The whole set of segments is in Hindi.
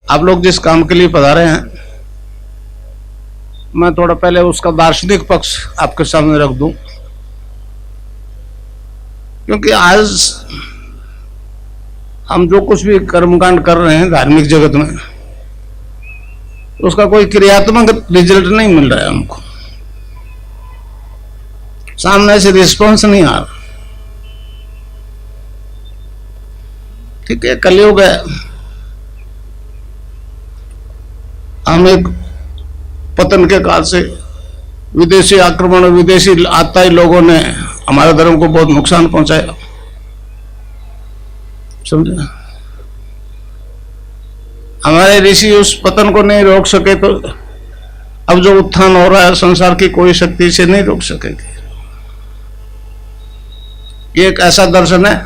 आप लोग जिस काम के लिए पधारे हैं, मैं थोड़ा पहले उसका दार्शनिक पक्ष आपके सामने रख दूं, क्योंकि आज हम जो कुछ भी कर्मकांड कर रहे हैं धार्मिक जगत में, उसका कोई क्रियात्मक रिजल्ट नहीं मिल रहा है हमको, सामने से रिस्पॉन्स नहीं आ रहा। ठीक है, कलयुग है, हम एक पतन के काल से विदेशी आक्रमण, विदेशी आताई लोगों ने हमारे धर्म को बहुत नुकसान पहुंचाया, समझे। हमारे ऋषि उस पतन को नहीं रोक सके, तो अब जो उत्थान हो रहा है संसार की कोई शक्ति से नहीं रोक सकेगी। ये एक ऐसा दर्शन है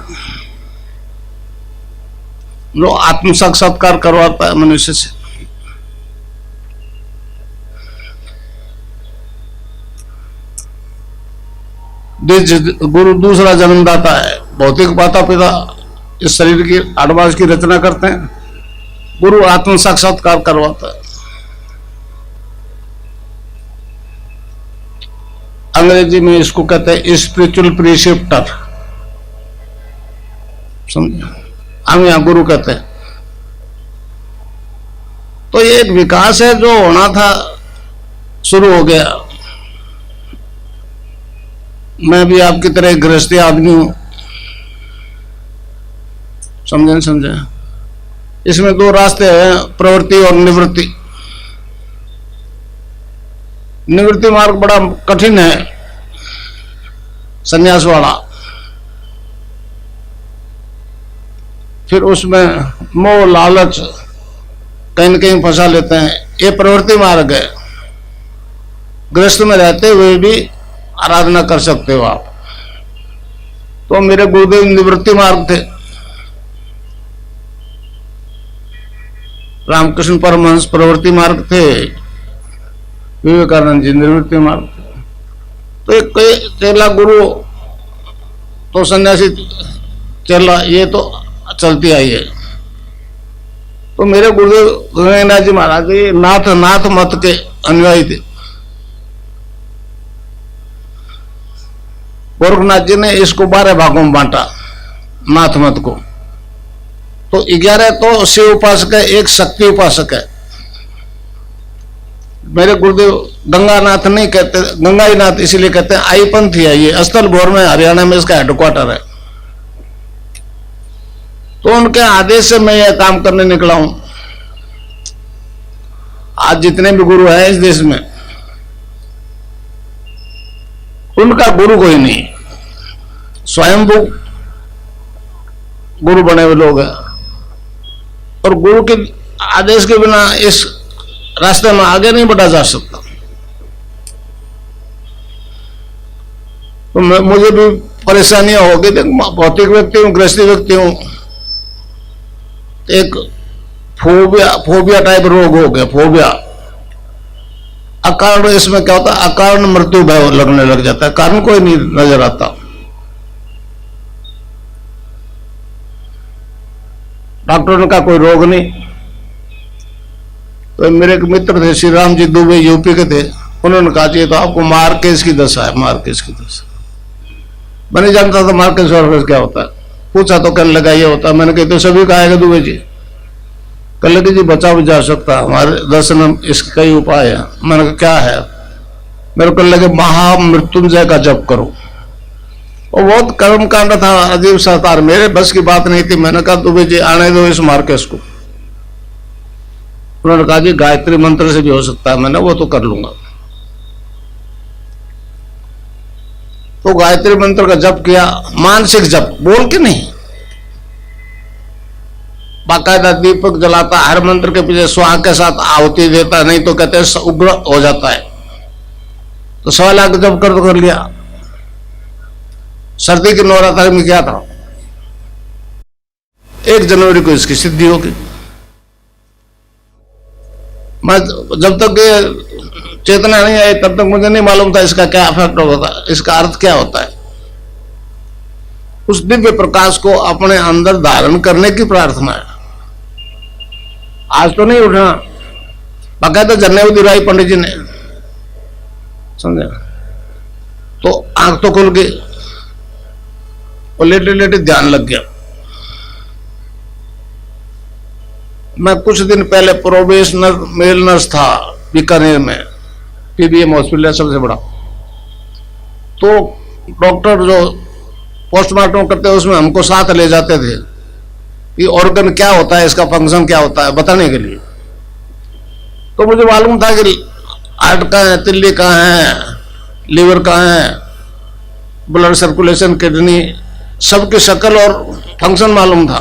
जो आत्म साक्षात्कार करवाता है मनुष्य से। गुरु दूसरा जन्मदाता है। भौतिक माता पिता इस शरीर की एडवांस की रचना करते हैं, गुरु आत्म साक्षात्कार करवाता है। अंग्रेजी में इसको कहते हैं स्पिरिचुअल प्रिसेप्टर, समझे, हम यहां गुरु कहते हैं। तो ये एक विकास है जो होना था, शुरू हो गया। मैं भी आपकी तरह गृहस्थी आदमी हूं, समझे। इसमें दो रास्ते हैं, प्रवृत्ति और निवृत्ति। निवृत्ति मार्ग बड़ा कठिन है, संन्यास वाला। फिर उसमें मोह लालच कहीं न कहीं फंसा लेते हैं। ये प्रवृत्ति मार्ग है। गृहस्थ में रहते हुए भी आराधना कर सकते हो आप। तो मेरे गुरुदेव निवृत्ति मार्ग थे, रामकृष्ण परमहंस प्रवृत्ति मार्ग थे, विवेकानंद जी निवृत्ति मार्ग थे। तो एक कोई चेला गुरु तो सन्यासी चेला, ये तो चलती आई है। तो मेरे गुरुदेव गंगानाथ जी महाराज जी नाथ मत के अनुयायी थे। गोरखनाथ जी ने इसको 12 भागों में बांटा, नाथ मत को। तो 11 तो शिव उपासक है, एक शक्ति उपासक है। मेरे गुरुदेव गंगानाथ नहीं कहते, गंगाईनाथ इसलिए कहते हैं, आई पंथी है ये, अस्तल भोर में हरियाणा में इसका हेडक्वार्टर है। तो उनके आदेश से मैं यह काम करने निकला हूं। आज जितने भी गुरु हैं इस देश में, उनका गुरु कोई नहीं, स्वयंभू गुरु बने हुए लोग हैं। और गुरु के आदेश के बिना इस रास्ते में आगे नहीं बढ़ा जा सकता। तो मुझे भी परेशानियां होगी। भौतिक व्यक्ति हूं, गृहस्थी व्यक्ति हूं, एक फोबिया टाइप रोग हो गया, फोबिया। अकारण इसमें क्या होता है, अकारण मृत्यु भय लगने लग जाता है, कारण कोई नहीं नजर आता। डॉक्टरों का कोई रोग नहीं। तो मेरे एक मित्र थे श्री राम जी दुबे, यूपी के थे। उन्होंने कहा चाहिए तो आपको मार्केस की दशा है, मार्केस की दशा। मैं नहीं जानता था मार्केस वार्केस क्या होता है। पूछा तो कहने लगा ये होता है। मैंने कहा तो सभी का आएगा दुबे जी। कहने लगे जी बचा भी जा सकता, हमारे दर्शन में इसके कई उपाय है। मैंने कहा क्या है? मेरे को लगे महामृत्युंजय का जप करो। और बहुत कर्म कांड था, अजीब सा था, मेरे बस की बात नहीं थी। मैंने कहा दुबे जी आने दो इस मार्केस को। उन्होंने कहा जी गायत्री मंत्र से भी हो सकता है। मैंने वो तो कर लूंगा। तो गायत्री मंत्र का जप किया, मानसिक जप, बोल के नहीं, बाकायदा दीपक जलाता, हर मंत्र के पीछे स्वाहा के साथ आहुति देता, नहीं तो कहते हैं उग्र हो जाता है। तो 1.25 लाख जप कर लिया। सर्दी के नवरात्र में क्या था, 1 जनवरी को इसकी सिद्धि होगी। मैं जब तक चेतना नहीं आई तब तक मुझे नहीं मालूम था इसका क्या इफेक्ट होता है, इसका अर्थ क्या होता है। उस दिव्य प्रकाश को अपने अंदर धारण करने की प्रार्थना है। आज तो नहीं उठना, बाकायदा जन्ने दिलाई पंडित जी ने, समझे। तो आंख तो खुल गई और लेटे लेटे ध्यान लग गया। मैं कुछ दिन पहले प्रोबेशनर मेल नर्स था बीकानेर में, पीबीएम हॉस्पिटल है सबसे बड़ा। तो डॉक्टर जो पोस्टमार्टम करते हैं उसमें हमको साथ ले जाते थे कि ऑर्गन क्या होता है, इसका फंक्शन क्या होता है बताने के लिए। तो मुझे मालूम था कि हार्ट कहाँ है, तिल्ली कहाँ है, लीवर कहाँ है, ब्लड सर्कुलेशन, किडनी, सबकी शक्ल और फंक्शन मालूम था।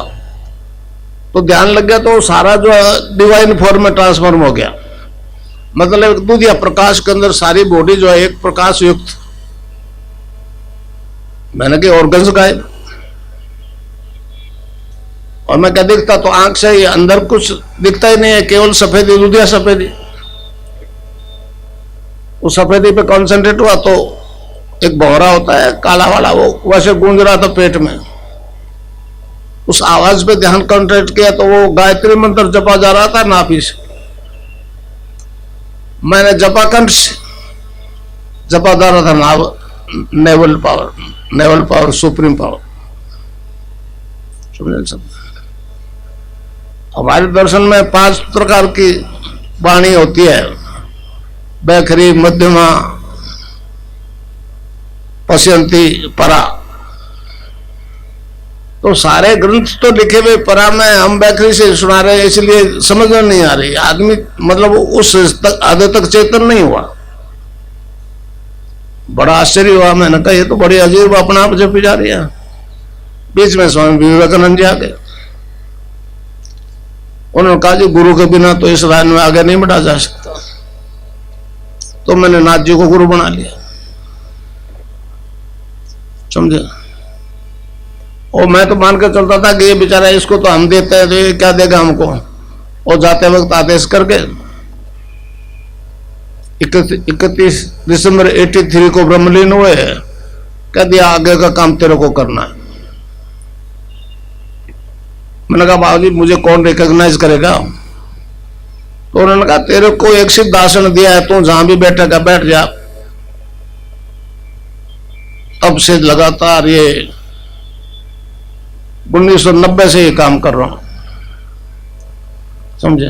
तो ध्यान लग गया तो सारा जो डिवाइन फॉर्म में ट्रांसफॉर्म हो गया। मतलब दूध या प्रकाश के अंदर सारी बॉडी जो है एक प्रकाश युक्त। मैंने कहा ऑर्गन्स गायब, और मैं क्या दिखता, तो आंख से ही अंदर कुछ दिखता ही नहीं है, केवल सफेदी, दूधिया सफेदी। उस सफेदी पे कॉन्सेंट्रेट हुआ तो एक भौरा होता है काला वाला, वो वैसे गूंज रहा था पेट में। उस आवाज पे ध्यान कॉन्सेंट्रेट किया तो वो गायत्री मंत्र जपा जा रहा था नाभि से। मैंने जपा कंठ से जपा जा रहा था नाभ, naval power, naval power, supreme power. समझे सब। हमारे दर्शन में 5 प्रकार की वाणी होती है, बैखरी, मध्यमा, पश्यंती, परा। तो सारे ग्रंथ तो लिखे हुए परा में, हम बैखरी से सुना रहे हैं इसलिए समझ में नहीं आ रही। आदमी मतलब उस हद तक चेतन नहीं हुआ। बड़ा आश्चर्य हुआ, मैंने कहा ये तो बड़ी अजीब अपना आप जपी जा रही है। बीच में स्वामी विवेकानंद जी आ गए। उन्होंने कहा जी गुरु के बिना तो इस लाइन में आगे नहीं बढ़ा जा सकता। तो मैंने नाथ जी को गुरु बना लिया, समझे। और मैं तो मान कर चलता था कि ये बेचारा, इसको तो हम देते हैं तो ये क्या देगा हमको। और जाते वक्त आदेश करके 31 दिसंबर 83 को ब्रह्मलीन हुए, कह दिया आगे का काम तेरे को करना है। मैंने कहा बाबूजी मुझे कौन रिकॉग्नाइज करेगा। तो उन्होंने कहा तेरे को एक सिद्ध आसन दिया है, तू जहां भी बैठेगा बैठ जा। तब से लगातार ये 1990 से ये काम कर रहा हूं, समझे।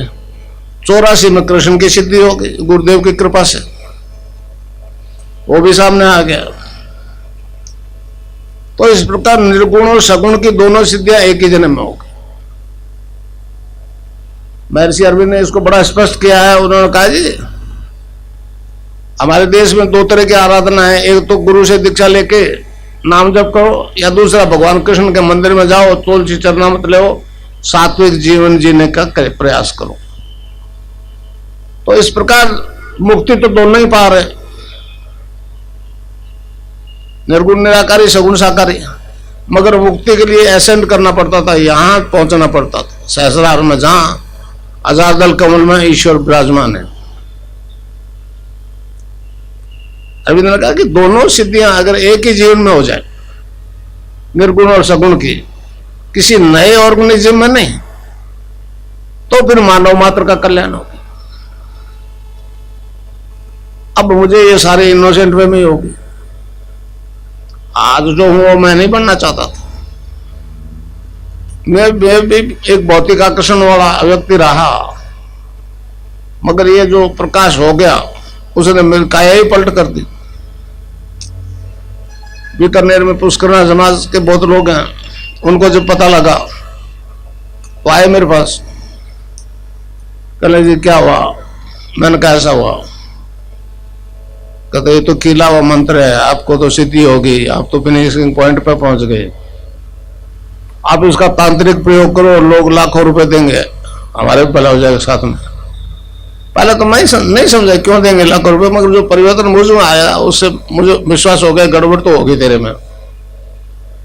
84 में कृष्ण की सिद्धि हो गई गुरुदेव की कृपा से, वो भी सामने आ गया। तो इस प्रकार निर्गुण और सगुण की दोनों सिद्धियां एक ही जन्म में हो गई। महर्षि अरविंद ने इसको बड़ा स्पष्ट किया है। उन्होंने कहा जी हमारे देश में 2 तरह की आराधना है, एक तो गुरु से दीक्षा लेके नाम जप करो, या दूसरा भगवान कृष्ण के मंदिर में जाओ, तुलसी चरणामृत लो, सात्विक जीवन जीने का प्रयास करो। तो इस प्रकार मुक्ति तो दोनों ही पा रहे, निर्गुण निराकारी, सगुण साकारी। मगर मुक्ति के लिए एसेंड करना पड़ता था, यहां पहुंचना पड़ता था सहस्रार में, जहां हजार दल कमल में ईश्वर विराजमान है। अभी ने कहा कि दोनों सिद्धियां अगर एक ही जीवन में हो जाए, निर्गुण और सगुण की, किसी नए ऑर्गेनिज्म में नहीं, तो फिर मानव मात्र का कल्याण होगा। अब मुझे ये सारे इनोसेंट वे में ही होगी। आज जो हूं वो मैं नहीं बनना चाहता था। मैं भी एक भौतिक आकर्षण वाला व्यक्ति रहा, मगर ये जो प्रकाश हो गया उसने मेरी काया ही पलट कर दी। बीकानेर में पुष्करणा समाज के बहुत लोग हैं, उनको जब पता लगा तो आए मेरे पास, कहले जी क्या हुआ। मैंने कहा ऐसा हुआ। कहते ये तो खिला हुआ मंत्र है, आपको तो सिद्धि होगी, आप तो फिनिशिंग पॉइंट पर पहुंच गए, आप इसका तांत्रिक प्रयोग करो, लोग लाखों रुपए देंगे, हमारे भी भला हो जाएगा साथ में। पहले तो मैं नहीं समझा क्यों देंगे लाखों रुपए, मगर जो परिवर्तन मुझ में आया उससे मुझे विश्वास हो गया गड़बड़ तो होगी तेरे में।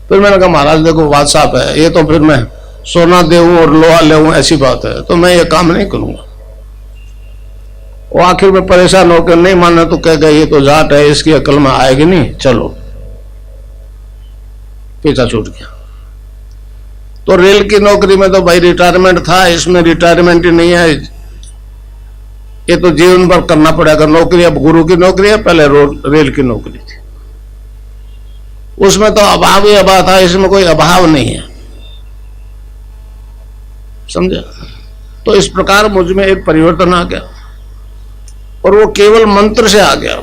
फिर मैंने कहा महाराज देखो बात साफ है, ये तो फिर मैं सोना देऊं और लोहा लेऊं ऐसी बात है, तो मैं ये काम नहीं करूंगा। वो आखिर में परेशान होकर नहीं माना तो कह गए ये तो जाट है, इसकी अकल में आएगी नहीं, चलो, पीछा छूट गया। तो रेल की नौकरी में तो भाई रिटायरमेंट था, इसमें रिटायरमेंट ही नहीं है, ये तो जीवन भर करना पड़ेगा नौकरी। अब गुरु की नौकरी है, पहले रेल की नौकरी थी, उसमें तो अभाव ही अभाव था, इसमें कोई अभाव नहीं है, समझे। तो इस प्रकार मुझ में एक परिवर्तन आ गया और वो केवल मंत्र से आ गया।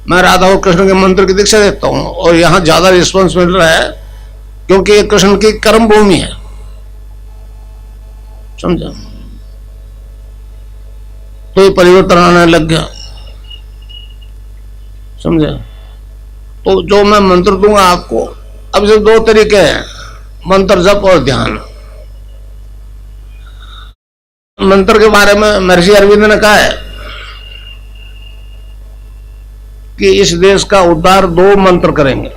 मैं राधा और कृष्ण के मंत्र की दीक्षा देता हूं और यहां ज्यादा रिस्पांस मिल रहा है क्योंकि ये कृष्ण की कर्म भूमि है, समझा। तो ये परिवर्तन आने लग गया, समझे। तो जो मैं मंत्र दूंगा आपको, अब सिर्फ दो तरीके हैं, मंत्र जप और ध्यान। मंत्र के बारे में महर्षि अरविंद ने कहा है कि इस देश का उद्धार दो मंत्र करेंगे।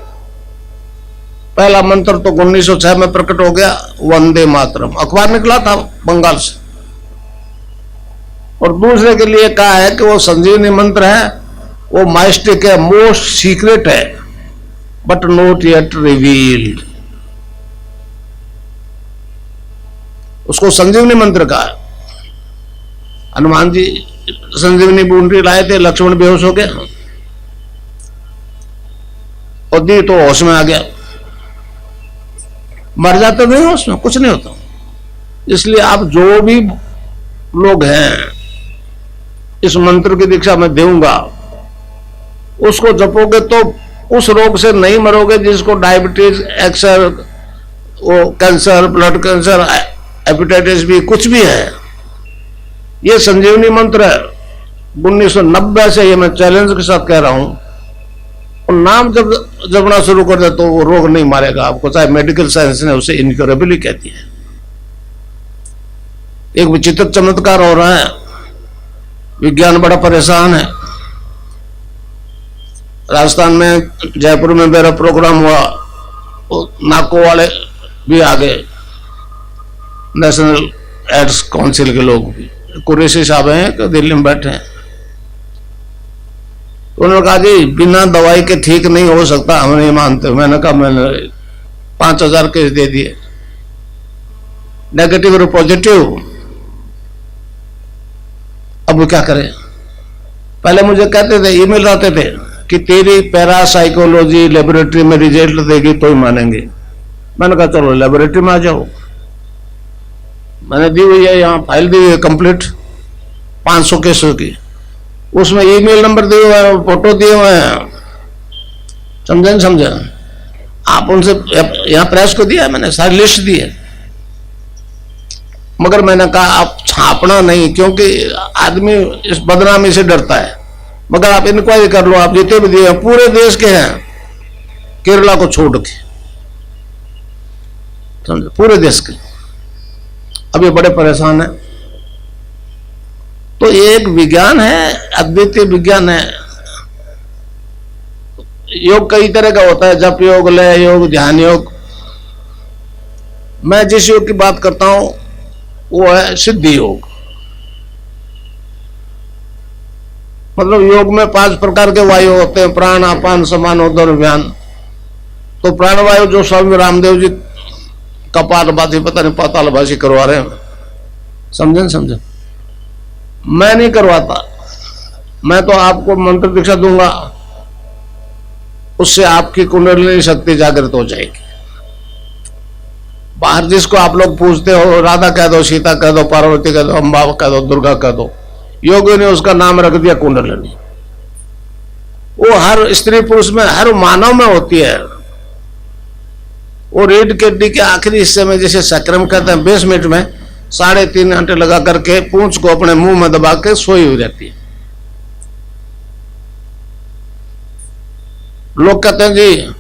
पहला मंत्र तो 1906 में प्रकट हो गया, वंदे मातरम, अखबार निकला था बंगाल से। और दूसरे के लिए कहा है कि वो संजीवनी मंत्र है, वो माइस्टिक है, मोस्ट सीक्रेट है, बट नॉट येट रिवील्ड, उसको संजीवनी मंत्र कहा है। हनुमान जी संजीवनी बूंदी लाए थे, लक्ष्मण बेहोश हो गया और दी तो होश में आ गया। मर जाते नहीं होश में, कुछ नहीं होता। इसलिए आप जो भी लोग हैं इस मंत्र की दीक्षा में दूंगा, उसको जपोगे तो उस रोग से नहीं मरोगे जिसको डायबिटीज, एक्सर, वो cancer, blood cancer, hepatitis B, कुछ भी है। ये संजीवनी मंत्र है, 1990 से ये मैं चैलेंज के साथ कह रहा हूं। और नाम जब जपना शुरू कर दे तो वो रोग नहीं मारेगा आपको, चाहे मेडिकल साइंस ने उसे इनक्योरेबल कहती है। एक विचित्र चमत्कार हो रहा है, विज्ञान बड़ा परेशान है। राजस्थान में, जयपुर में मेरा प्रोग्राम हुआ, नाको वाले भी आ गए, नेशनल एड्स काउंसिल के लोग भी, कुरैशी साहब हैं कि दिल्ली में बैठे हैं। तो उन्होंने कहा जी बिना दवाई के ठीक नहीं हो सकता, हम नहीं मानते। मैंने कहा मैंने 5000 केस दे दिए, नेगेटिव और पॉजिटिव, अब वो क्या करें। पहले मुझे कहते थे, ईमेल आते थे कि तेरी पैरासाइकोलॉजी लेबोरेटरी में रिजल्ट देगी तो ही मानेंगे। मैंने कहा चलो लेबोरेटरी में आ जाओ। मैंने दी हुई है, यहाँ फाइल दी हुई है कंप्लीट 500 केसों की, उसमें ईमेल नंबर दिए हुए हैं, फोटो दिए हुए हैं, समझे नहीं समझे। आप उनसे, यहाँ प्रेस को दिया है मैंने, सारी लिस्ट दी है। मगर मैंने कहा आप छापना नहीं, क्योंकि आदमी इस बदनामी से डरता है। मगर आप इंक्वायरी कर लो, आप जितने भी दिए हैं पूरे देश के हैं, केरला को छोड़ के, समझे, पूरे देश के। अब ये बड़े परेशान है। तो ये एक विज्ञान है, अद्वितीय विज्ञान है। योग कई तरह का होता है, जप योग, लय योग, ध्यान योग। मैं जिस योग की बात करता हूं वो है सिद्धि योग। मतलब योग में 5 प्रकार के वायु होते हैं, प्राण, अपान, समान, उदर, व्यान। तो प्राणवायु जो स्वामी रामदेव जी कपालभाति, पता नहीं पातालभाषी करवा रहे हैं, समझे समझे। मैं नहीं करवाता, मैं तो आपको मंत्र दीक्षा दूंगा, उससे आपकी कुंडलिनी शक्ति जागृत हो जाएगी। बाहर जिसको आप लोग पूछते हो, राधा कह दो, सीता कह दो, पार्वती कह दो, अम्बा कह दो, दुर्गा कह दो, योगी ने उसका नाम रख दिया कुंडलिनी। वो हर स्त्री पुरुष में, हर मानव में होती है। वो रीढ़ की हड्डी के आखिरी हिस्से में, जैसे सक्राम कहते हैं, बेसमेंट में 3.5 घंटे लगा करके पूंछ को अपने मुंह में दबा के सोई हुई रहती है। लोग कहते हैं जी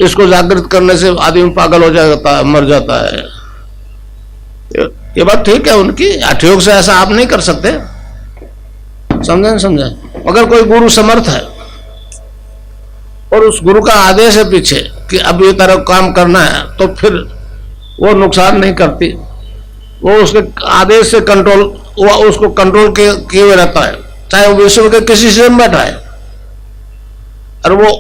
इसको जागृत करने से आदमी पागल हो जाता है, मर जाता है। ये बात ठीक है उनकी, हठयोग से ऐसा आप नहीं कर सकते, समझे समझे। अगर कोई गुरु समर्थ है और उस गुरु का आदेश है पीछे कि अब ये तरह काम करना है, तो फिर वो नुकसान नहीं करती। वो उसके आदेश से कंट्रोल, वो उसको कंट्रोल किए हुए रहता है, चाहे वो विश्व के किसी से बैठा है। और वो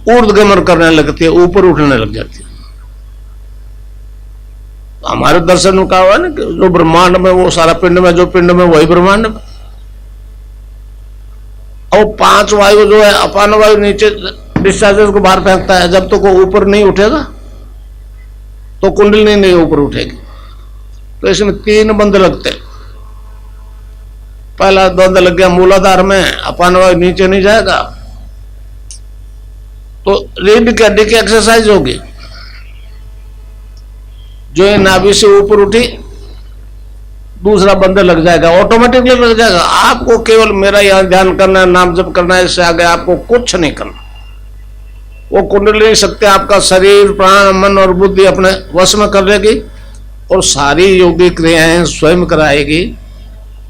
ऊर्ध्वगमन करने लगती है, ऊपर उठने लग जाती है। हमारे दर्शन में कहा हुआ है ना कि जो ब्रह्मांड में वो सारा पिंड में, जो पिंड में वही ब्रह्मांड में। और 5 वायु जो है, अपान वायु नीचे डिस्चार्जेस को बाहर फेंकता है, जब तक वो ऊपर नहीं उठेगा तो कुंडली नहीं ऊपर उठेगी। तो इसमें 3 बंद लगते हैं। पहला द्वंद लग गया मूलाधार में, अपान वायु नीचे नहीं जाएगा तो रीढ़ की हड्डी की एक्सरसाइज होगी। जो ये नाभि से ऊपर उठी, दूसरा बंद लग जाएगा, ऑटोमेटिकली लग जाएगा। आपको केवल मेरा यहां ध्यान करना है, नाम जप करना है, इससे आगे आपको कुछ नहीं करना। वो कुंडली शक्ति आपका शरीर, प्राण, मन और बुद्धि अपने वश में कर लेगी और सारी योगी क्रियाएं स्वयं कराएगी।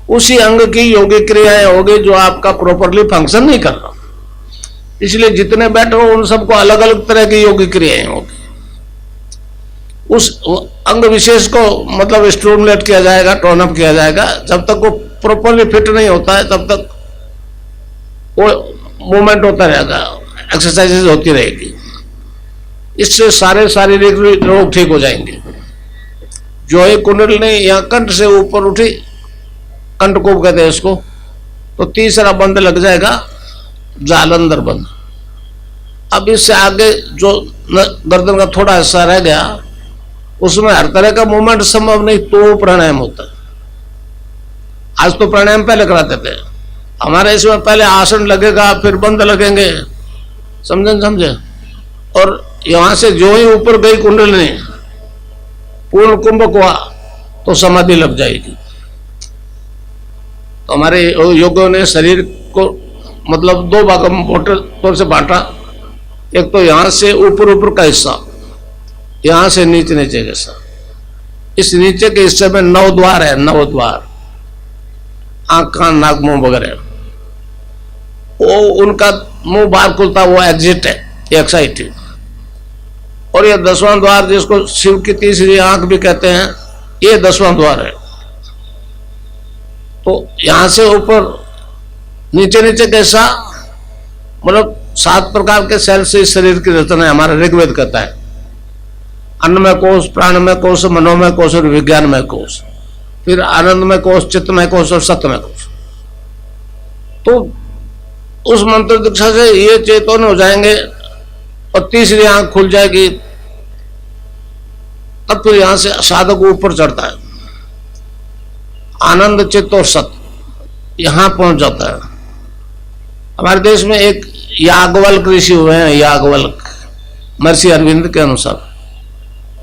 उसी अंग की योगी क्रियाएं होगी जो आपका प्रॉपरली फंक्शन नहीं कर रहा। इसलिए जितने बैठे हो उन सबको अलग अलग तरह की योगी क्रियाएं होगी। उस अंग विशेष को मतलब स्टिमुलेट किया जाएगा, टोन अप किया जाएगा। जब तक वो प्रॉपरली फिट नहीं होता है तब तक वो मूवमेंट होता रहेगा, एक्सरसाइजेज होती रहेगी। इससे सारे शारीरिक रोग ठीक हो जाएंगे। जो ही कुंडली यहाँ कंठ से ऊपर उठी, कंठकोप कहते हैं इसको, तो तीसरा बंद लग जाएगा, जालंधर बंद। अब इससे आगे जो गर्दन का थोड़ा हिस्सा रह गया उसमें हर तरह का मूवमेंट संभव नहीं, तो प्राणायाम होता है। आज तो प्राणायाम पहले कराते थे हमारे, इसमें पहले आसन लगेगा, फिर बंद लगेंगे, समझे। और यहां से जो ही ऊपर गई कुंडली पूर्ण कुंभक हुआ तो समाधि लग जाएगी। तो हमारे योगियों ने शरीर को मतलब 2 भागों में मोटे तौर से बांटा। एक तो यहां से ऊपर का हिस्सा, यहां से नीचे का हिस्सा। इस नीचे के हिस्से में 9 द्वार है, 9 द्वार, आंख, कान, नाक, मुंह वगैरह। वो उनका मुंह बाहर खुलता, वो एग्जिट है, एक्साइट है। और ये 10वां द्वार जिसको शिव की तीसरी आंख भी कहते हैं, ये 10वां द्वार है। तो यहां से ऊपर नीचे कैसा मतलब 7 प्रकार के सेल से इस शरीर की रचना है। हमारा ऋग्वेद कहता है अन्नमय कोश, प्राणमय कोश, मनोमय कोश और विज्ञानमय कोश, फिर आनंदमय कोश, चित्तमय कोश और सत्यमय कोश। तो उस मंत्र दीक्षा से ये चेतन हो जाएंगे और तीसरी आंख खुल जाएगी। तब फिर यहां से साधक ऊपर चढ़ता है, आनंद, चित्त और सत्य यहां पहुंच जाता है। हमारे देश में एक याज्ञवल्क्य ऋषि हुए हैं, याज्ञवल्क्य, महर्षि अरविंद के अनुसार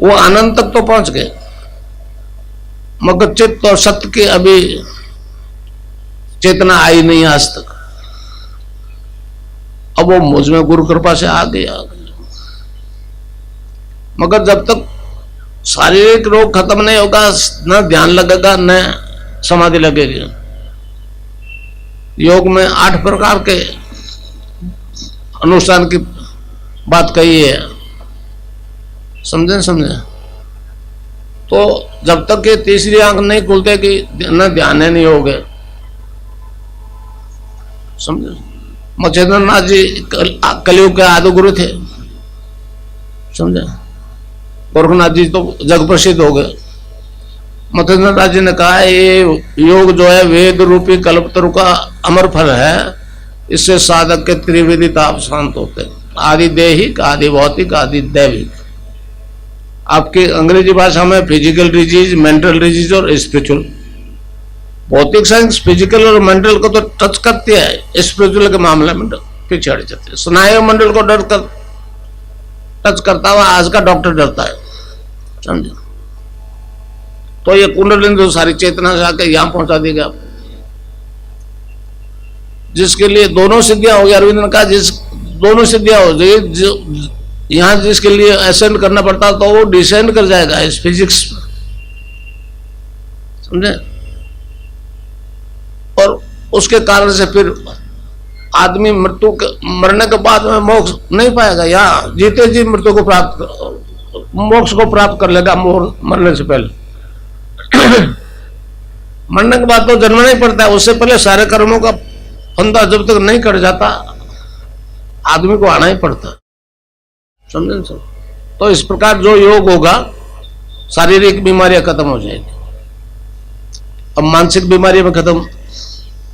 वो आनंद तक तो पहुंच गए, मगर चित्त और सत्य की अभी चेतना आई नहीं आज तक। अब वो मुझ में गुरु कृपा से आ गया। मगर जब तक शारीरिक रोग खत्म नहीं होगा, न ध्यान लगेगा न समाधि लगेगी। योग में 8 प्रकार के अनुष्ठान की बात कही है, समझे। तो जब तक ये तीसरी आंख नहीं खुलते कि न ध्यान नहीं हो गए, समझे। मच्छेंद्र नाथ जी कलयुग के आदि गुरु थे, समझे। गोरखनाथ जी तो जग प्रसिद्ध हो गए। मच्छेंद्र नाथ जी ने कहा ये योग जो है वेद रूपी कल्पतरु का अमर फल है, इससे साधक के त्रिविधि ताप शांत होते हैं, आदि देहिक, आदि भौतिक, आदि दैविक। आपकी अंग्रेजी भाषा में फिजिकल डिजीज, मेंटल डिजीज और स्पिरिचुअल। भौतिक साइंस फिजिकल और मेंटल को तो टच करती है, स्पिरिचुअल के मामले में पीछे हट जाते हैं। स्नायु मंडल को टच करता हुआ आज का डॉक्टर डरता है, समझे। तो ये कुंडलिनी तो सारी चेतना से आकर यहां पहुंचा देगा आपको, जिसके लिए दोनों सिद्धियां हो गई। अरविंद ने कहा जिस दोनों सिद्धियां हो गई, यहां जिसके लिए असेंड करना पड़ता तो वो डिसेंड कर जाएगा इस फिजिक्स में, समझे। और उसके कारण से फिर आदमी मरने के बाद में मोक्ष नहीं पाएगा, या जीते जी मृत्यु को मोक्ष को प्राप्त कर लेगा मरने से पहले। मरने के बाद तो जन्मना ही पड़ता है, उससे पहले सारे कर्मों का फंदा जब तक नहीं कट जाता आदमी को आना ही पड़ता है। समझे सर? तो इस प्रकार जो योग होगा शारीरिक बीमारियां खत्म हो जाएगी। अब मानसिक बीमारी में खत्म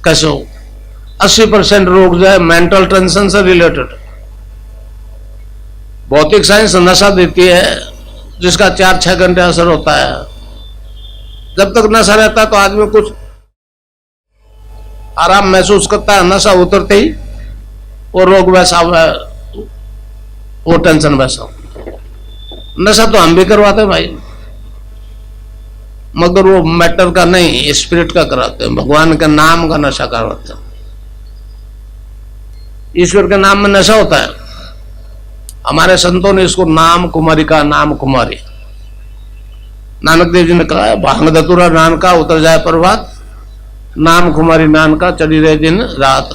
कैसे हो? 80% रोग जो है मेंटल टेंशन से रिलेटेड। भौतिक साइंस नशा देती है जिसका 4-6 घंटे असर होता है। जब तक नशा रहता है तो आदमी कुछ आराम महसूस करता है, नशा उतरते ही वो रोग वैसा, वो टेंशन वैसा। नशा तो हम भी करवाते भाई, मगर वो मैटर का नहीं, स्पिरिट का कराते हैं, भगवान के नाम का नशा करवाते हैं। ईश्वर के नाम में नशा होता है। हमारे संतों ने इसको नाम कुमारी का, नाम कुमारी। नानक देव जी ने कहा है, भांग धतूरा नान का उतर जाए प्रभात, नाम कुमारी नान का चढ़ी रहे दिन रात।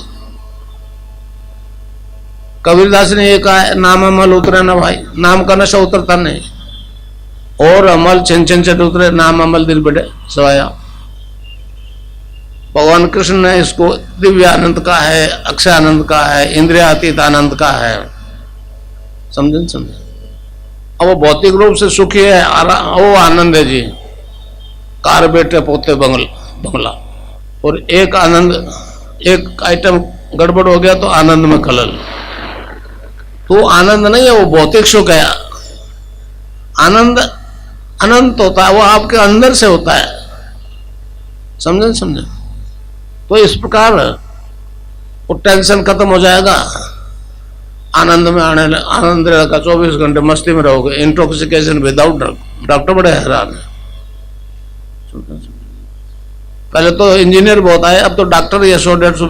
कबीरदास ने ये कहा है, नाम अमल उतरे ना भाई, नाम का नशा उतरता नहीं। और अमल छिन छिन से उतरे, नाम अमल दिल बढ़े सवाया। भगवान कृष्ण ने इसको दिव्य आनंद का है, अक्षय आनंद का है, इंद्रियातीत आनंद का है। समझे समझे? अब वो भौतिक रूप से सुखी है, वो आनंद है जी, कार बेटे पोते बंगला। और एक आनंद, एक आइटम गड़बड़ हो गया तो आनंद में खलल। तो आनंद नहीं है, वो भौतिक सुख है। आनंद अनंत होता है, वो आपके अंदर से होता है। समझे समझे? तो इस प्रकार वो टेंशन खत्म हो जाएगा, आनंद में आनंद रहेगा। 24 घंटे मस्ती में रहोगे, इंटॉक्सिकेशन विदाउट ड्रग। डॉक्टर बड़े हैरान है। पहले तो इंजीनियर बहुत आए, अब तो डॉक्टर ही 100-150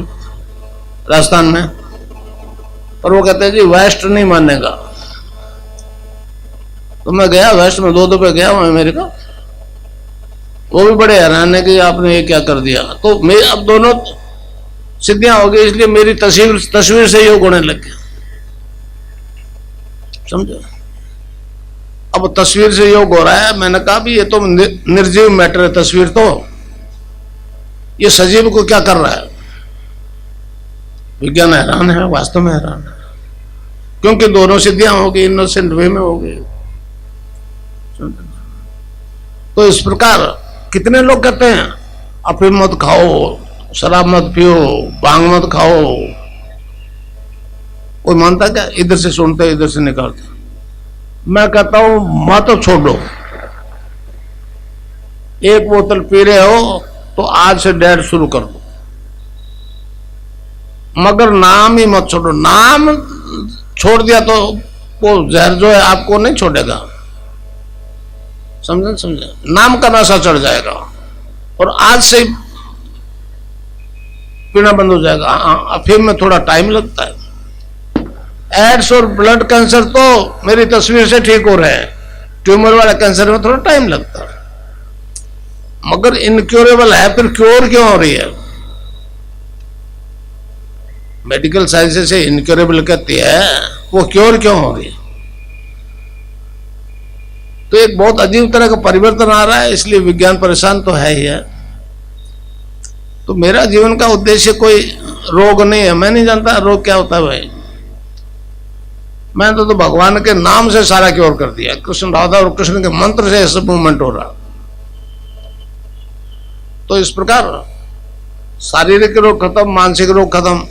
राजस्थान में। पर वो कहते हैं जी वेस्ट नहीं मानेगा। तो मैं गया वेस्ट में, 2 दफे गया हूं अमेरिका। वो भी बड़े हैरान है कि आपने ये क्या कर दिया। तो मैं अब दोनों सिद्धियां हो गई, इसलिए मेरी तस्वीर से योग होने लग गया। समझो? अब तस्वीर से योग हो रहा है। मैंने कहा भी ये तो निर्जीव मैटर है तस्वीर, तो ये सजीव को क्या कर रहा है? विज्ञान हैरान है, वास्तव में हैरान है, क्योंकि दोनों सिद्धियां हो गई, इनोसेंट वे में हो गई। तो इस प्रकार कितने लोग कहते हैं अफीम मत खाओ, शराब मत पियो, भांग मत खाओ। कोई मानता क्या? इधर से सुनते इधर से निकालते। मैं कहता हूं मत छोड़ो। एक बोतल पी रहे हो तो आज से 1.5 शुरू कर दो, मगर नाम ही मत छोड़ो। नाम छोड़ दिया तो वो जहर जो है आपको नहीं छोड़ेगा। समझे समझे? नाम का नशा चढ़ जाएगा और आज से पीना बंद हो जाएगा। अफीम में थोड़ा टाइम लगता है। एड्स और ब्लड कैंसर तो मेरी तस्वीर से ठीक हो रहे हैं, ट्यूमर वाला कैंसर में थोड़ा टाइम लगता है, मगर इनक्योरेबल है। फिर क्योर क्यों हो रही है? मेडिकल साइंस से इनक्योरेबल कहती है, वो क्योर क्यों हो रही है? तो एक बहुत अजीब तरह का परिवर्तन आ रहा है, इसलिए विज्ञान परेशान तो है ही है। तो मेरा जीवन का उद्देश्य कोई रोग नहीं है। मैं नहीं जानता रोग क्या होता है भाई। मैं तो भगवान के नाम से सारा क्योर कर दिया। कृष्ण राधा और कृष्ण के मंत्र से सब मूवमेंट हो रहा। तो इस प्रकार शारीरिक रोग खत्म, मानसिक रोग खत्म,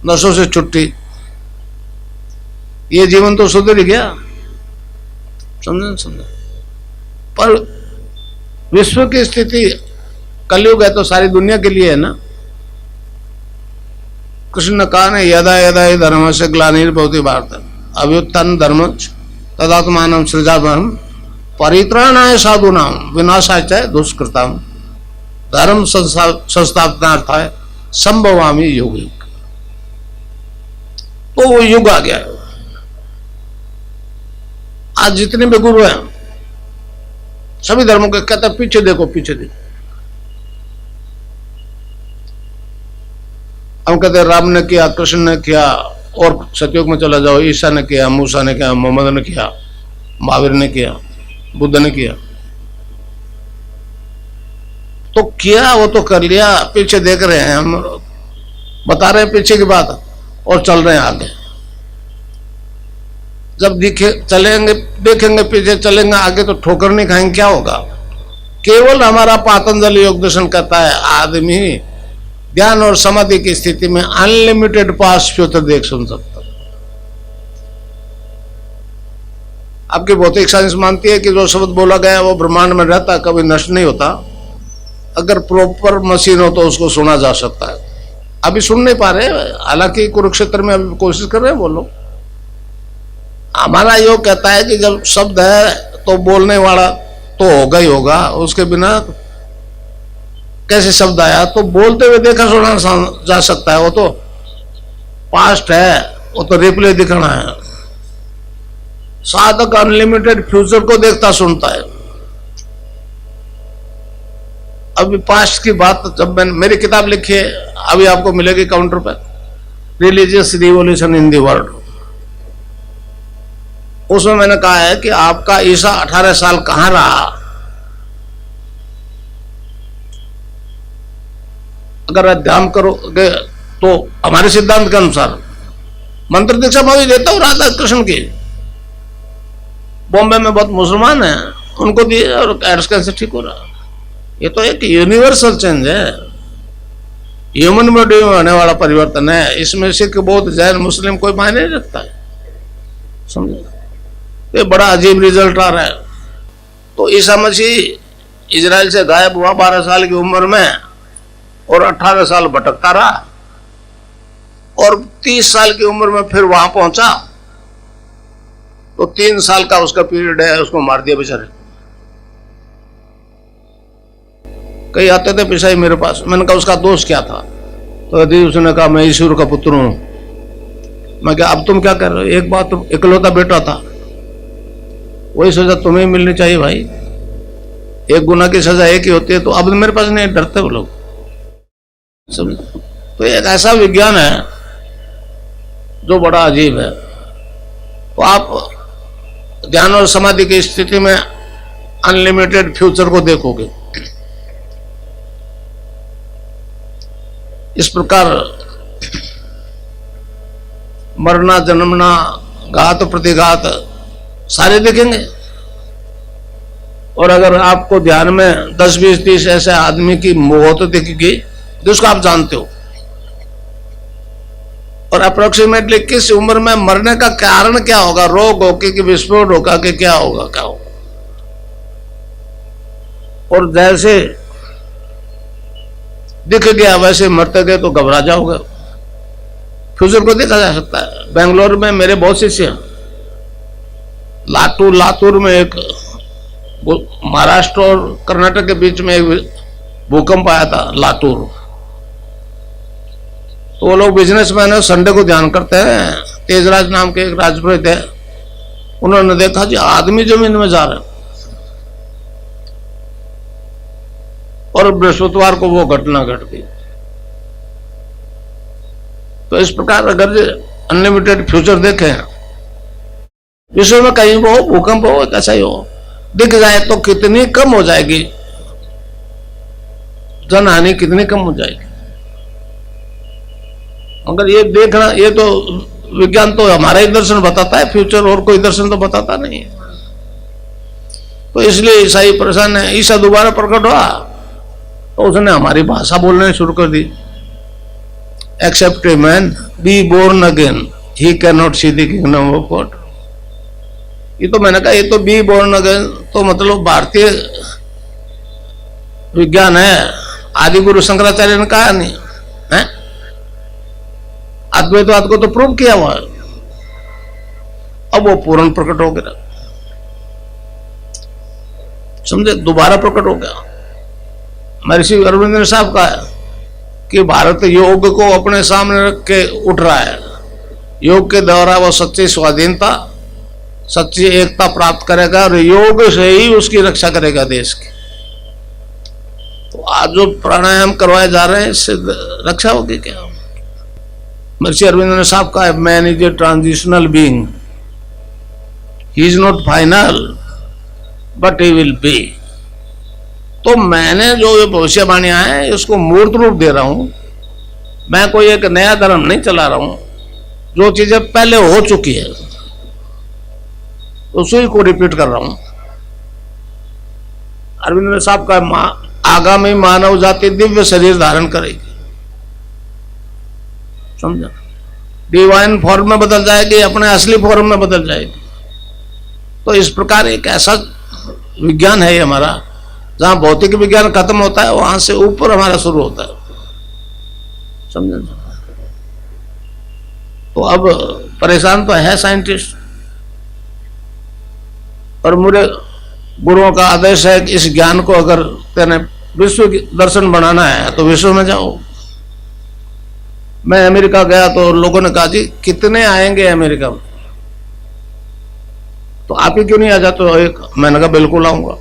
नशों से छुट्टी, ये जीवन तो सुधर ही गया। समझे? पर विश्व की स्थिति कलयुग है तो सारी दुनिया के लिए है ना। कृष्ण ने कहा है, यदा यदा ही धर्म से ग्लानिर्भवति भारत अभ्युत्थान धर्म तदात्मानं सृजाम्यहम् परित्राणाय साधूनां विनाशाय च दुष्कृताम् धर्म संस्थापनार्थाय संभवामि युगे। तो वो युग आ गया। आज जितने भी गुरु हैं सभी धर्मों के कहते हैं पीछे देखो पीछे देखो। हम कहते हैं राम ने किया, कृष्ण ने किया, और सतयुग में चला जाओ, ईसा ने किया, मूसा ने किया, मोहम्मद ने किया, महावीर ने किया, बुद्ध ने किया। तो किया वो तो कर लिया, पीछे देख रहे हैं हम, बता रहे हैं पीछे की बात और चल रहे हैं आगे। जब दिखे चलेंगे, देखेंगे पीछे, चलेंगे आगे तो ठोकर नहीं खाएंगे, क्या होगा? केवल हमारा पातंजलि योग दर्शन कहता है आदमी ध्यान और समाधि की स्थिति में अनलिमिटेड पास्ट फ्यूचर देख सुन सकता है। आपकी भौतिक साइंस मानती है कि जो शब्द बोला गया है वो ब्रह्मांड में रहता, कभी नष्ट नहीं होता। अगर प्रॉपर मशीन हो तो उसको सुना जा सकता है। अभी सुन नहीं पा रहे, हालांकि कुरुक्षेत्र में अभी कोशिश कर रहे हैं वो लोग। हमारा योग कहता है कि जब शब्द है तो बोलने वाला तो होगा ही होगा, उसके बिना कैसे शब्द आया? तो बोलते हुए देखा सुना जा सकता है, वो तो पास्ट है, वो तो रिप्ले दिखाना है। साधक अनलिमिटेड फ्यूचर को देखता सुनता है। अभी पास्ट की बात जब मैंने मेरी किताब लिखी है, अभी आपको मिलेगी काउंटर पर, religious revolution in the world, उसमें मैंने कहा है कि आपका ईसा 18 साल कहां रहा? अगर अध्ययन करोगे तो हमारे सिद्धांत के अनुसार मंत्र दीक्षा मैं भी देता हूं राधा कृष्ण की। बॉम्बे में बहुत मुसलमान हैं, उनको दिए और एड्स कैंसर ठीक हो रहा। ये तो एक यूनिवर्सल चेंज है, ह्यूमन बॉडी में होने वाला परिवर्तन है। इसमें सिख बौद्ध जैन मुस्लिम कोई मायने नहीं रखता है, समझे? ये बड़ा अजीब रिजल्ट आ रहा है। तो ईसा मसीह इजराइल से गायब हुआ 12 साल की उम्र में और 18 साल भटकता रहा और 30 साल की उम्र में फिर वहां पहुंचा। तो 3 साल का उसका पीरियड है, उसको मार दिया बेचारे। कई आते थे पिसाई मेरे पास, मैंने कहा उसका दोष क्या था? तो यदि उसने कहा मैं ईश्वर का पुत्र हूं। मैं क्या, अब तुम क्या कर रहे हो? एक बात, तुम इकलौता बेटा था, वही सजा तुम्हें मिलनी चाहिए भाई। एक गुनाह की सजा एक ही होती है। तो अब मेरे पास नहीं डरते वो लोग, समझ? तो एक ऐसा विज्ञान है जो बड़ा अजीब है। तो आप ध्यान और समाधि की स्थिति में अनलिमिटेड फ्यूचर को देखोगे। इस प्रकार मरना जन्मना घात प्रतिघात सारे देखेंगे। और अगर आपको ध्यान में 10 20 30 ऐसे आदमी की मौत दिखेगी जिसको आप जानते हो, और अप्रोक्सीमेटली किस उम्र में मरने का कारण क्या होगा, रोग होगा कि विस्फोट होगा कि क्या होगा, क्या होगा। और जैसे दिख गया वैसे मरते गए तो घबरा जाओगे। फ्यूचर को देखा जा सकता है। बेंगलोर में मेरे बहुत शिष्य हैं, लातूर में एक महाराष्ट्र और कर्नाटक के बीच में एक भूकंप आया था, लातूर। तो वो लोग बिजनेसमैन है, संडे को ध्यान करते हैं। तेजराज नाम के एक राजपुरोहित है, उन्होंने देखा जी आदमी जमीन में जा रहे हैं। और बृहस्पतिवार को वो घटना घट गई। तो इस प्रकार अगर अनलिमिटेड फ्यूचर देखें, विश्व में कहीं वो भूकंप हो कैसा ही हो, दिख जाए तो कितनी कम हो जाएगी जनहानि, कितनी कम हो जाएगी। अगर ये देखना, ये तो विज्ञान तो हमारा ही दर्शन बताता है फ्यूचर, और कोई दर्शन तो बताता नहीं है। तो इसलिए ईसाई परेशान है। ईसा दोबारा प्रकट हुआ तो उसने हमारी भाषा बोलने शुरू कर दी। Except a man be born again he can not see the kingdom of God. ये तो मैंने कहा, ये तो बी बोर्न अगेन तो मतलब भारतीय विज्ञान है। आदि गुरु शंकराचार्य ने कहा नहीं है, अद्वैतवाद को तो प्रूव किया हुआ है। अब वो पूर्ण प्रकट हो गया, समझे, दोबारा प्रकट हो गया। महर्षि अरविंद ने साहब कहा कि भारत योग को अपने सामने रख के उठ रहा है। योग के द्वारा वो सच्ची स्वाधीनता, सच्ची एकता प्राप्त करेगा और योग से ही उसकी रक्षा करेगा देश की। तो आज जो प्राणायाम करवाए जा रहे हैं इससे रक्षा होगी क्या? महर्षि अरविंद ने साहब कहा, man is a transitional being, he is not final but he will be. तो मैंने जो ये भविष्यवाणियां हैं इसको मूर्त रूप दे रहा हूं। मैं कोई एक नया धर्म नहीं चला रहा हूं, जो चीजें पहले हो चुकी है। उसी को रिपीट कर रहा हूं। अरविंद साहब का आगामी मानव जाति दिव्य शरीर धारण करेगी, समझा, डिवाइन फॉर्म में बदल जाएगी, अपने असली फॉर्म में बदल जाएगी। तो इस प्रकार एक ऐसा विज्ञान है हमारा, जहां भौतिक विज्ञान खत्म होता है वहां से ऊपर हमारा शुरू होता है, समझे। तो अब परेशान तो है साइंटिस्ट, और मेरे गुरुओं का आदेश है कि इस ज्ञान को अगर तेने विश्व दर्शन बनाना है तो विश्व में जाओ। मैं अमेरिका गया तो लोगों ने कहा जी कितने आएंगे अमेरिका में, तो आप ही क्यों नहीं आ जाते हो एक? मैंने कहा बिल्कुल आऊंगा,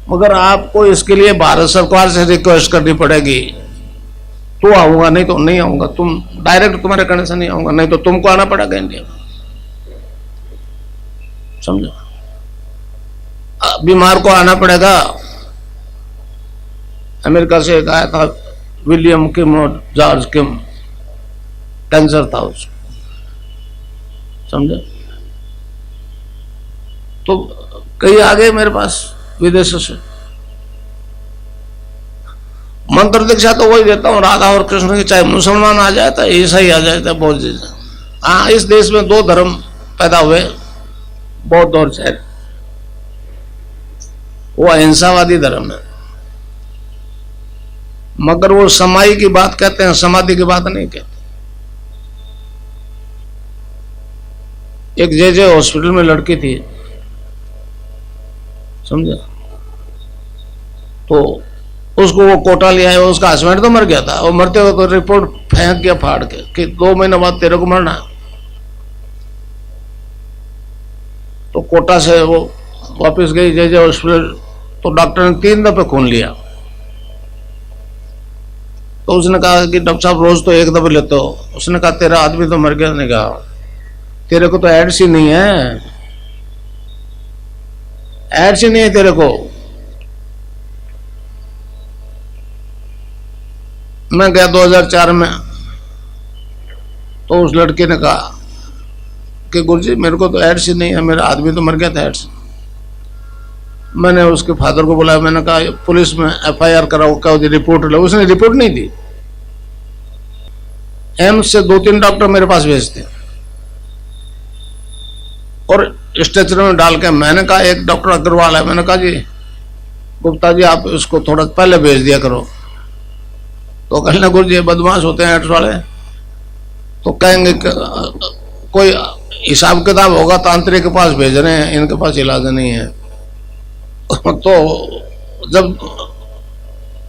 मगर आपको इसके लिए भारत सरकार से रिक्वेस्ट करनी पड़ेगी, तो आऊंगा, नहीं तो नहीं आऊंगा। तुम डायरेक्ट तुम्हारे कहने से नहीं आऊंगा, नहीं तो तुमको आना पड़ेगा इंडिया में, समझो। बीमार को आना पड़ेगा। अमेरिका से एक आया था विलियम किम और जॉर्ज किम, कैंसर था उसको, समझे। तो कई आ गए मेरे पास विदेशों से। मंत्र दीक्षा तो वही देता हूँ, राधा और कृष्ण की, चाहे मुसलमान आ जाए चाहे ईसाई आ जाए चाहे बौद्ध। हाँ, इस देश में दो धर्म पैदा हुए, बौद्ध और जैन। वो अहिंसावादी धर्म है, मगर वो समाई की बात कहते हैं, समाधि की बात नहीं कहते। एक जे हॉस्पिटल में लड़की थी, समझे, तो उसको वो कोटा ले आया, उसका हस्बैंड तो मर गया था, वो मरते हुए तो रिपोर्ट फेंक गया फाड़ के कि 2 महीने बाद तेरे को मरना। तो कोटा से वो वापस गई जे हॉस्पिटल, तो डॉक्टर ने 3 दफे खून लिया। तो उसने कहा कि डॉक्टर साहब रोज तो 1 दफे लेते हो। उसने कहा तेरा आदमी तो मर गया। उसने कहा तेरे को तो एड्स ही नहीं है, एड्स ही नहीं है तेरे को। मैं गया 2004 में, तो उस लड़के ने कहा कि गुरुजी मेरे को तो एड्स ही नहीं है, मेरा आदमी तो मर गया था एड्स। मैंने उसके फादर को बुलाया, मैंने कहा पुलिस में FIR कराओ, क्या रिपोर्ट लो। उसने रिपोर्ट नहीं दी। एम्स से 2-3 डॉक्टर मेरे पास भेजते और स्ट्रेचर में डाल के, मैंने कहा एक डॉक्टर अग्रवाल है, मैंने कहा जी गुप्ता जी आप इसको थोड़ा पहले भेज दिया करो। तो कहने गुरु जी बदमाश होते हैं एड्स वाले, तो कहेंगे कोई हिसाब किताब होगा, तांत्रिक के पास भेज रहे हैं, इनके पास इलाज नहीं है। तो जब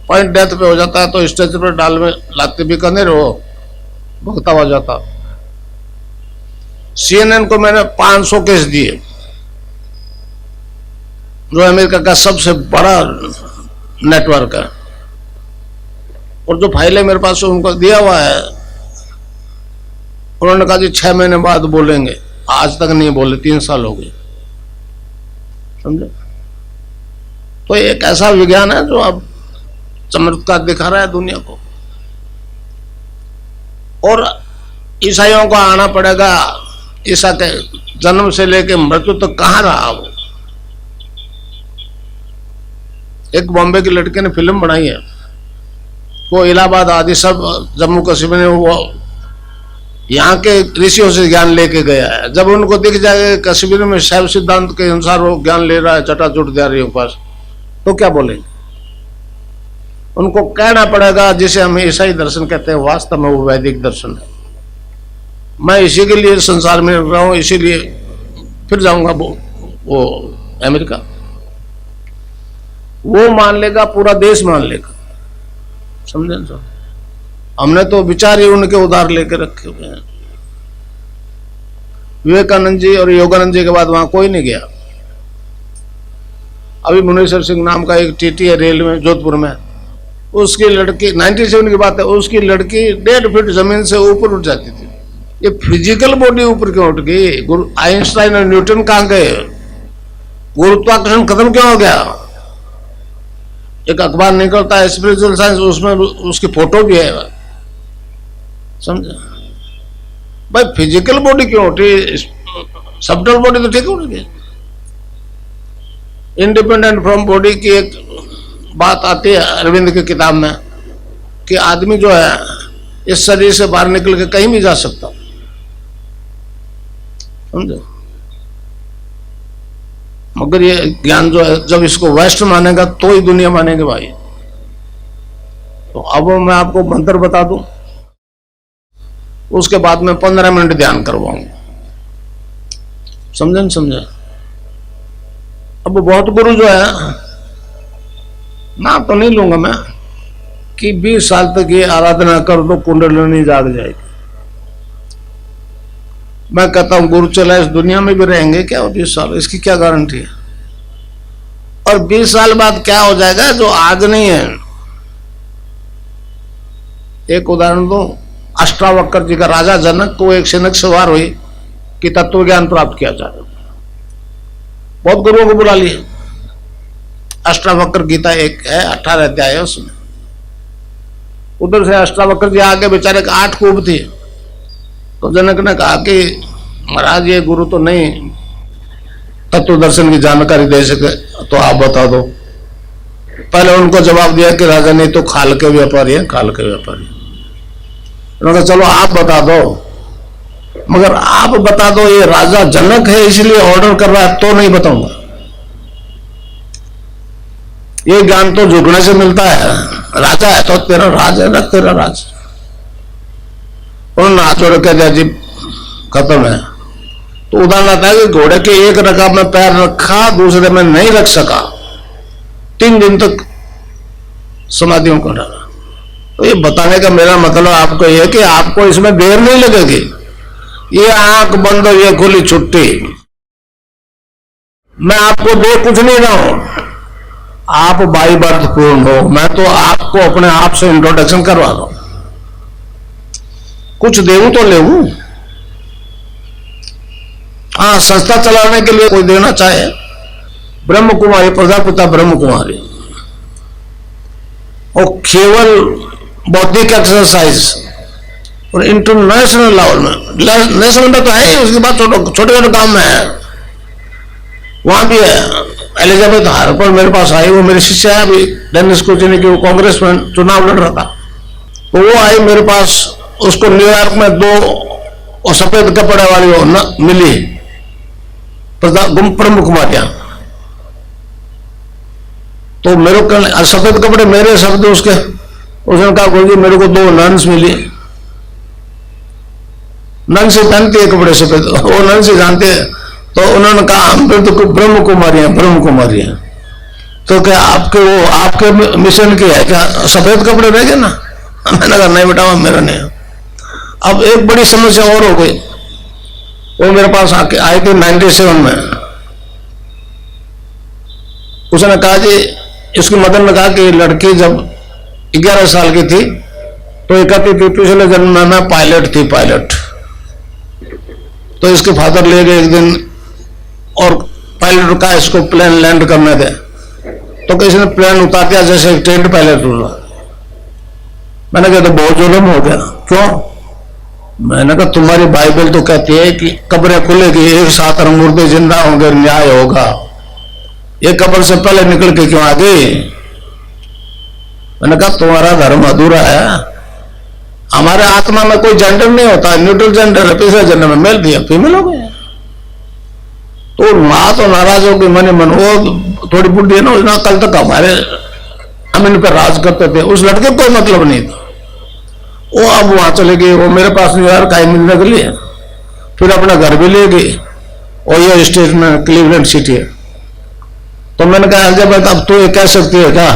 पॉइंट डेथ पे हो जाता है तो स्टेज पर डाल में लाते भी करने रहो, भुगता हो जाता। CNN को मैंने 500 केस दिए, जो अमेरिका का सबसे बड़ा नेटवर्क है, और जो फाइलें मेरे पास उनको दिया हुआ है, उन्होंने कहा जी 6 महीने बाद बोलेंगे, आज तक नहीं बोले, 3 साल हो गए, समझे। तो एक ऐसा विज्ञान है जो अब चमत्कार दिखा रहा है दुनिया को। और ईसाइयों को आना पड़ेगा, ईसा के जन्म से लेकर मृत्यु तक कहाँ रहा वो। एक बॉम्बे की लड़के ने फिल्म बनाई है, वो इलाहाबाद आदि सब जम्मू कश्मीर में वो यहाँ के ऋषियों से ज्ञान लेके गया है। जब उनको दिख जाए कश्मीर में शैव सिद्धांत के अनुसार वो ज्ञान ले रहा है चटाचूट दियारियों के पास, तो क्या बोलेंगे। उनको कहना पड़ेगा जिसे हम ईसाई दर्शन कहते हैं, वास्तव में वो वैदिक दर्शन है। मैं इसी के लिए संसार में रह रहा हूँ, इसीलिए फिर जाऊंगा वो अमेरिका। वो मान लेगा, पूरा देश मान लेगा, समझे ना। हमने तो विचार ही उनके उधार लेके रखे हुए हैं। विवेकानंद जी और योगानंद जी के बाद वहां कोई नहीं गया। अभी मुनेश्वर सिंह नाम का एक TT है रेल में जोधपुर में, उसकी लड़की 97 की बात है, उसकी लड़की 1.5 फीट जमीन से ऊपर उठ जाती थी। ये फिजिकल बॉडी ऊपर क्यों उठ गई? आइंस्टाइन और न्यूटन कहां गए? गुरुत्वाकर्षण खत्म क्यों हो गया? एक अखबार निकलता है स्पिरिचुअल साइंस, उसमें उसकी फोटो भी है, समझा भाई। फिजिकल बॉडी क्यों उठी? सबटल बॉडी तो ठीक उठ गई। इंडिपेंडेंट फ्रॉम बॉडी की एक बात आती है अरविंद की किताब में कि आदमी जो है इस शरीर से बाहर निकल के कहीं भी जा सकता, समझो। मगर ये ज्ञान जो है जब इसको वेस्ट मानेगा तो ही दुनिया मानेगी भाई। तो अब मैं आपको मंत्र बता दूं, उसके बाद में 15 मिनट ध्यान करवाऊंगा, समझे न समझे। अब बहुत गुरु जो है ना तो नहीं लूंगा मैं कि 20 साल तक ये आराधना कर दो कुंडलिनी जाग जाएगी। मैं कहता हूं गुरु चला इस दुनिया में भी रहेंगे क्या 20 साल, इसकी क्या गारंटी है। और 20 साल बाद क्या हो जाएगा जो आज नहीं है। एक उदाहरण दो, अष्टावक्र जी का राजा जनक को एक सैनिक सवार हुई कि तत्व ज्ञान प्राप्त किया जाए। बहुत गुरुओं को बुला लिए। अष्टावक्र गीता एक है, 18 अध्याय है उसमें। उधर से अष्टावक्र जी आगे बेचारे 8 कूब थी। तो जनक ने कहा कि महाराज ये गुरु तो नहीं तत्व दर्शन की जानकारी दे सके, तो आप बता दो। पहले उनको जवाब दिया कि राजा नहीं तो खाल के व्यापारी है, खाल के व्यापारी। उन्होंने कहा चलो आप बता दो, मगर आप बता दो ये राजा जनक है इसलिए ऑर्डर कर रहा है तो नहीं बताऊंगा। ये ज्ञान तो झुकने से मिलता है। राजा है तो तेरा राज है ना, तेरा राज। उन्होंने हाथ जोड़ के दिया जी खत्म है। तो उदाहरण आता है कि घोड़े के एक रकाब में पैर रखा, दूसरे में नहीं रख सका, 3 दिन तक समाधियों को डाला। तो ये बताने का मेरा मतलब आपको यह कि आपको इसमें देर नहीं लगेगी। ये आंख बंद हो ये खुली छुट्टी। मैं आपको दे कुछ नहीं रहा हूं, आप बाई बर्थ पूर्ण हो। मैं तो आपको अपने आप से इंट्रोडक्शन करवा रहा हूं। कुछ देऊं तो लेऊं। हाँ, संस्था चलाने के लिए कोई देना चाहे, ब्रह्म कुमारी, प्रजापिता ब्रह्म कुमारी, और केवल बौद्धिक एक्सरसाइज और इंटरनेशनल लेवल में, नेशनल में तो है ही, उसके बाद छोटे छोटे काम में है। वहां भी है। एलिजाबेथ हार्पर मेरे पास आई, वो मेरी शिष्या है अभी, डेनिस कोचिनी की, वो कांग्रेस में चुनाव लड़ रहा था। तो वो आई मेरे पास, उसको न्यूयॉर्क में 2 सफेद कपड़े वाली वो न मिली प्रमुख कुमारियां। तो मेरे को सफेद कपड़े मेरे शब्द उसके, उसने कहा गुरु जी मेरे को 2 नन्स मिली। नन से पहनती है कपड़े सफेद, वो नन से जानते हैं। तो उन्होंने कहा हम तो ब्रह्म कुमारियां, ब्रह्म कुमारियां। तो क्या आपके मिशन की है क्या सफेद कपड़े रह गए ना? मैंने कहा नहीं बेटा मेरा नहीं। अब एक बड़ी समस्या और हो गई। वो मेरे पास आके आई थी 97 में। उसने कहा जी, इसकी मदर ने कहा कि लड़की जब 11 साल की थी तो ये कहती थी पिछले जन्म में पायलट थी, पायलट। तो इसके फादर ले गए एक दिन और पायलट का इसको प्लेन लैंड करने दे। तो किसी ने प्लेन उतार दिया जैसे एक टेंट पायलट उड़ा। मैंने कहा तो बहुत जुल्म हो गया। क्यों? मैंने कहा तुम्हारी बाइबल तो कहती है कि कब्रें खुलेगी, एक साथ मुर्दे जिंदा होंगे, न्याय होगा। ये कब्र से पहले निकल के क्यों आ गई? मैंने कहा तुम्हारा धर्म अधूरा है। हमारे आत्मा में कोई जेंडर नहीं होता, न्यूट्रल जेंडर है। पिछले जन्म में मेल दिया फीमेल हो गए। तो माँ तो नाराज होगी मने मन। वो थोड़ी बुढ़ी है ना, कल तक हम इन पर राज करते थे। उस लड़के को मतलब नहीं था। वो अब वहां चले गई। वो मेरे पास न्यूयॉर्क आई मिलने के लिए, फिर अपना घर भी ले गई। ओहियो स्टेट में क्लीवलैंड सिटी है। तो मैंने कहा एलिजाबेथ अब तू ये कह सकती है क्या?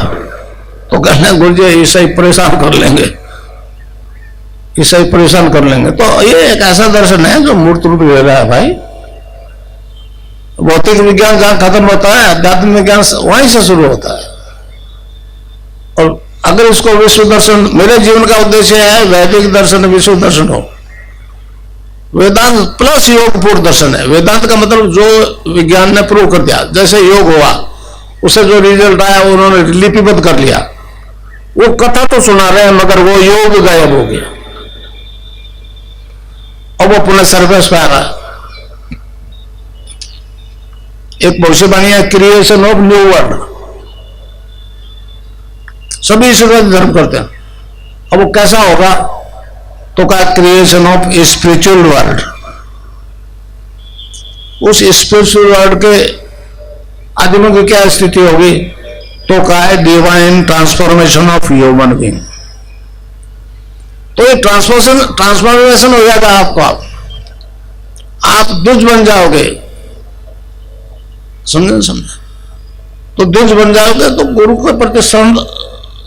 तो कहने गुरु जी ईसाई परेशान कर लेंगे, ईसाई परेशान कर लेंगे। तो ये एक ऐसा दर्शन है जो मूर्त रूप ले रहा है भाई। भौतिक विज्ञान जहां खत्म होता है, अध्यात्म विज्ञान वहीं से शुरू होता है। और अगर इसको विश्व दर्शन, मेरे जीवन का उद्देश्य है वैदिक दर्शन विश्व दर्शन हो। वेदांत प्लस योग पूर्ण दर्शन है। वेदांत का मतलब जो विज्ञान ने प्रूव कर दिया, जैसे योग हुआ उससे जो रिजल्ट आया उन्होंने लिपिबद्ध कर लिया। वो कथा तो सुना रहे हैं मगर वो योग गायब हो गया और वो पुनः सर्फेस पे आ रहा है। एक भविष्यवाणी है, क्रिएशन ऑफ न्यू वर्ल्ड। सभी ईश्वरवादी धर्म करते हैं। अब वो कैसा होगा? तो कहा क्रिएशन ऑफ स्पिरिचुअल वर्ल्ड। उस स्पिरिचुअल वर्ल्ड के आदमियों की क्या स्थिति होगी? तो कहा है divine transformation of human being. तो ये ट्रांसफॉर्मेशन हो जाएगा आपको, आप द्विज बन जाओगे। समझे? तो द्विज बन जाओगे तो गुरु के प्रति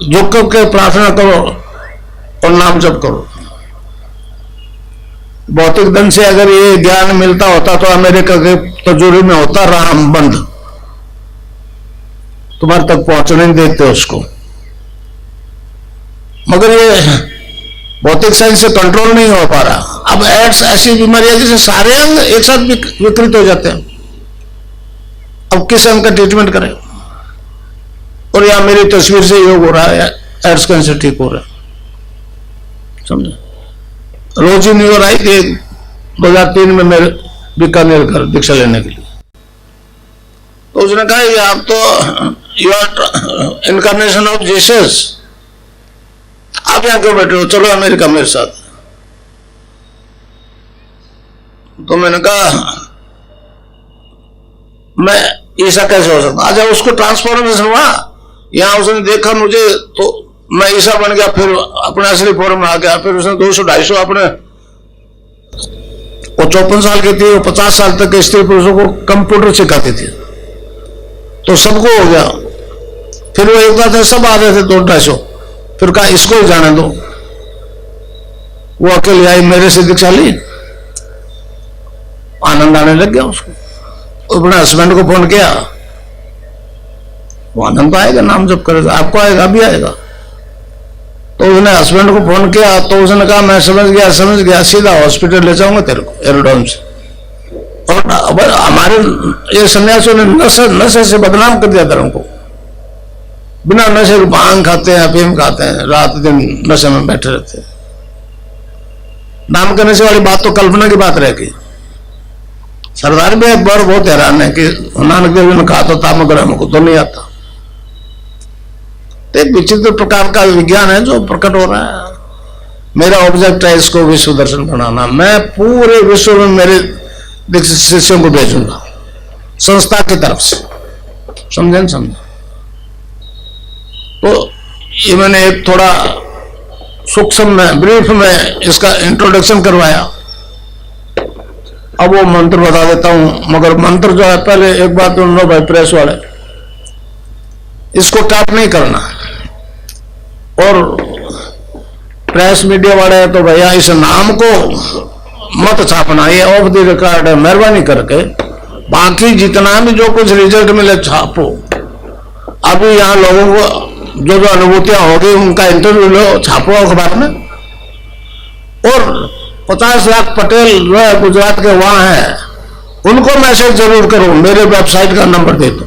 झुक करके प्रार्थना करो और नाम जप करो। भौतिक धन से अगर ये ज्ञान मिलता होता तो अमेरिका के तजुर्बे में होता राम बंद, तुम्हारे तक पहुंचने नहीं देते उसको। मगर ये भौतिक साइंस से कंट्रोल नहीं हो पा रहा। अब एड्स ऐसी बीमारी है जिससे सारे अंग एक साथ विकृत हो जाते हैं। अब किस अंग का ट्रीटमेंट करें? और या मेरी तस्वीर से योग हो रहा है, एड्स कैंसर ठीक हो रहा है। समझे? रोजी न्यूर आई थी 2003 में मेरे बीकानेर घर दीक्षा लेने के लिए। तो उसने कहा ये आप तो you are incarnation of Jesus, आप यहां क्यों बैठे हो? चलो अमेरिका मेरे साथ। तो मैंने कहा मैं ईसा कैसे हो सकता? अच्छा, उसको ट्रांसफॉर्मेशन हुआ। यहां उसने देखा मुझे तो मैं ईसा बन गया, फिर अपने असली फॉर्म में आ गया। फिर उसने 200-250 अपने, वो 54 साल की थी, वो 50 साल तक के स्त्री पुरुषों को कंप्यूटर सिखाती थी, तो सबको हो गया। फिर वो एक बार सब आ रहे थे 200-250, फिर कहा इसको ही जाने दो। वो अकेले आई, मेरे से दीक्षा ली, आनंद आने लग गया उसको। अपने हस्बैंड को फोन किया, वो आनंद आएगा, नाम जब करेगा, आपको आएगा, अभी आएगा। तो उसने हस्बैंड को फोन किया, तो उसने कहा मैं समझ गया, सीधा हॉस्पिटल ले जाऊंगा तेरे को एरोड्रोम से। और हमारे ये सन्यासियों ने नशे से बदनाम कर दिया धर्म को। बिना नशे के भांग खाते हैं, अफीम खाते हैं, रात दिन नशे में बैठे रहते हैं। नाम के नशे वाली बात तो कल्पना की बात रह गई। सरदार भी एक बार बहुत हैरान है कि नानक देव ने कहा तो था, मगर हमको तो नहीं आता। तो एक विचित्र प्रकार का विज्ञान है जो प्रकट हो रहा है। मेरा ऑब्जेक्ट है इसको विश्व दर्शन बनाना। मैं पूरे विश्व में मेरे शिष्यों को भेजूंगा संस्था की तरफ से। समझे? तो ये मैंने एक थोड़ा सूक्ष्म में, ब्रीफ में इसका इंट्रोडक्शन करवाया। अब वो मंत्र बता देता हूं, मगर मंत्र जो है, पहले एक बात सुन लो भाई प्रेस वाले, इसको टाइप नहीं करना। और प्रेस मीडिया वाले तो भैया इस नाम को मत छापना, ये ऑफ द रिकॉर्ड है, मेहरबानी करके। बाकी जितना भी जो कुछ रिजल्ट मिले छापो। अभी यहाँ लोगों को जो जो अनुभूतियां होगी उनका इंटरव्यू लो, छापो अखबार में। और 50 लाख पटेल जो है गुजरात के वहां है, उनको मैसेज जरूर करो, मेरे वेबसाइट का नंबर दे दो।